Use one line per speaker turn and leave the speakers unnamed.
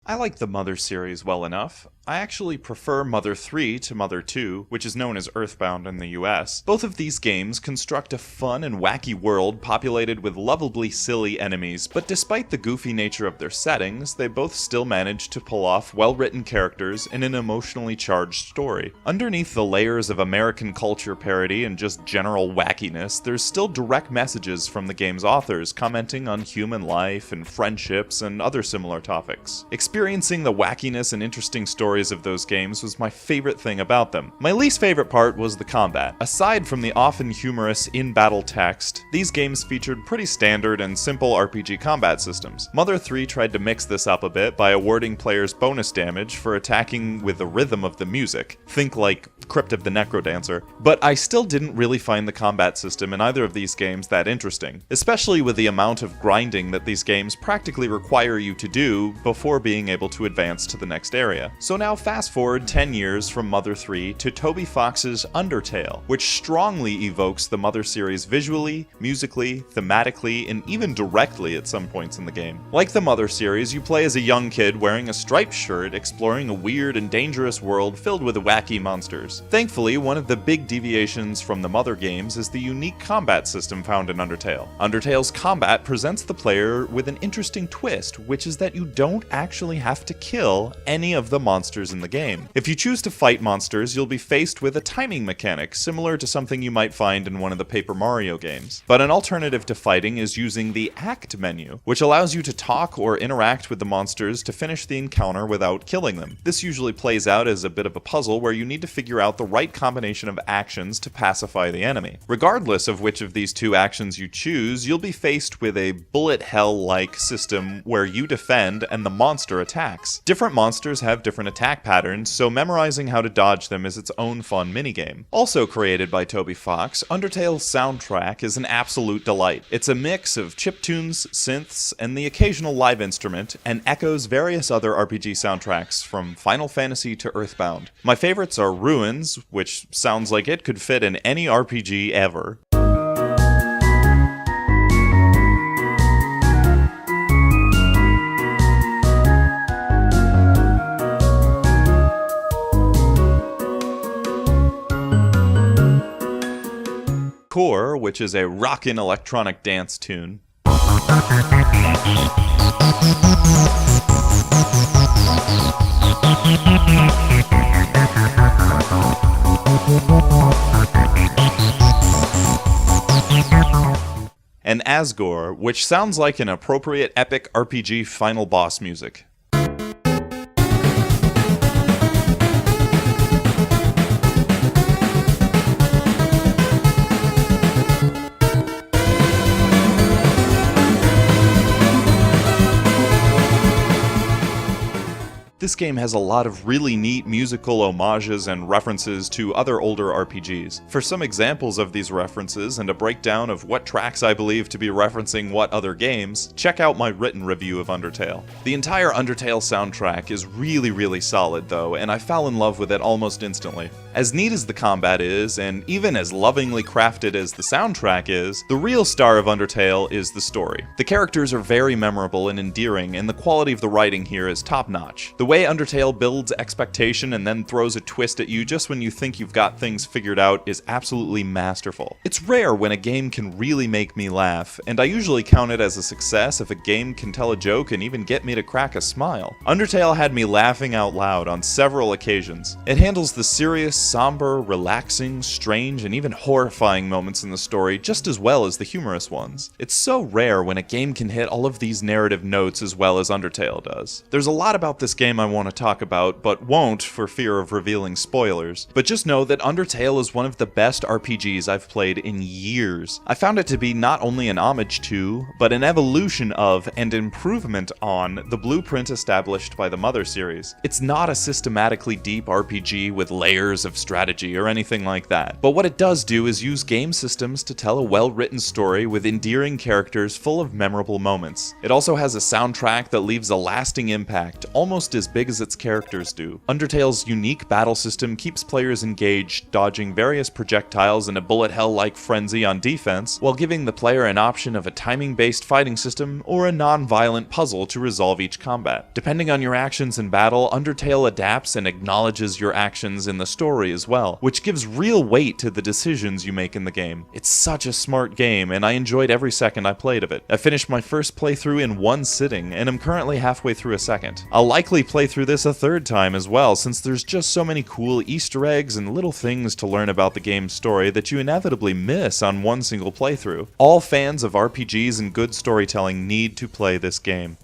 I like the Mother series well enough. I actually prefer Mother 3 to Mother 2, which is known as Earthbound in the US. Both of these games construct a fun and wacky world populated with lovably silly enemies, but despite the goofy nature of their settings, they both still manage to pull off well-written characters in an emotionally charged story. Underneath the layers of American culture parody and just general wackiness, there's still direct messages from the game's authors commenting on human life and friendships and other similar topics. Experiencing the wackiness and interesting stories of those games was my favorite thing about them. My least favorite part was the combat. Aside from the often humorous in-battle text, these games featured pretty standard and simple RPG combat systems. Mother 3 tried to mix this up a bit by awarding players bonus damage for attacking with the rhythm of the music. Think like Crypt of the Necrodancer. But I still didn't really find the combat system in either of these games that interesting, especially with the amount of grinding that these games practically require you to do before being able to advance to the next area. So now fast forward 10 years from Mother 3 to Toby Fox's Undertale, which strongly evokes the Mother series visually, musically, thematically, and even directly at some points in the game. Like the Mother series, you play as a young kid wearing a striped shirt exploring a weird and dangerous world filled with wacky monsters. Thankfully, one of the big deviations from the Mother games is the unique combat system found in Undertale. Undertale's combat presents the player with an interesting twist, which is that you don't actually have to kill any of the monsters in the game. If you choose to fight monsters, you'll be faced with a timing mechanic similar to something you might find in one of the Paper Mario games. But an alternative to fighting is using the Act menu, which allows you to talk or interact with the monsters to finish the encounter without killing them. This usually plays out as a bit of a puzzle where you need to figure out the right combination of actions to pacify the enemy. Regardless of which of these two actions you choose, you'll be faced with a bullet hell-like system where you defend and the monster attacks. Different monsters have different attack patterns, so memorizing how to dodge them is its own fun minigame. Also created by Toby Fox, Undertale's soundtrack is an absolute delight. It's a mix of chiptunes, synths, and the occasional live instrument, and echoes various other RPG soundtracks from Final Fantasy to Earthbound. My favorites are Ruins, which sounds like it could fit in any RPG ever. Core, which is a rockin' electronic dance tune. And Asgore, which sounds like an appropriate epic RPG final boss music. This game has a lot of really neat musical homages and references to other older RPGs. For some examples of these references and a breakdown of what tracks I believe to be referencing what other games, check out my written review of Undertale. The entire Undertale soundtrack is really solid though, and I fell in love with it almost instantly. As neat as the combat is, and even as lovingly crafted as the soundtrack is, the real star of Undertale is the story. The characters are very memorable and endearing, and the quality of the writing here is top-notch. The way Undertale builds expectation and then throws a twist at you just when you think you've got things figured out is absolutely masterful. It's rare when a game can really make me laugh, and I usually count it as a success if a game can tell a joke and even get me to crack a smile. Undertale had me laughing out loud on several occasions. It handles the serious, somber, relaxing, strange, and even horrifying moments in the story just as well as the humorous ones. It's so rare when a game can hit all of these narrative notes as well as Undertale does. There's a lot about this game I want to talk about, but won't for fear of revealing spoilers. But just know that Undertale is one of the best RPGs I've played in years. I found it to be not only an homage to, but an evolution of and improvement on the blueprint established by the Mother series. It's not a systematically deep RPG with layers of strategy or anything like that, but what it does do is use game systems to tell a well-written story with endearing characters full of memorable moments. It also has a soundtrack that leaves a lasting impact, almost as big as its characters do. Undertale's unique battle system keeps players engaged, dodging various projectiles in a bullet hell-like frenzy on defense, while giving the player an option of a timing-based fighting system or a non-violent puzzle to resolve each combat. Depending on your actions in battle, Undertale adapts and acknowledges your actions in the story as well, which gives real weight to the decisions you make in the game. It's such a smart game, and I enjoyed every second I played of it. I finished my first playthrough in one sitting, and I'm currently halfway through a second. I'll likely play through this a third time as well, since there's just so many cool Easter eggs and little things to learn about the game's story that you inevitably miss on one single playthrough. All fans of RPGs and good storytelling need to play this game.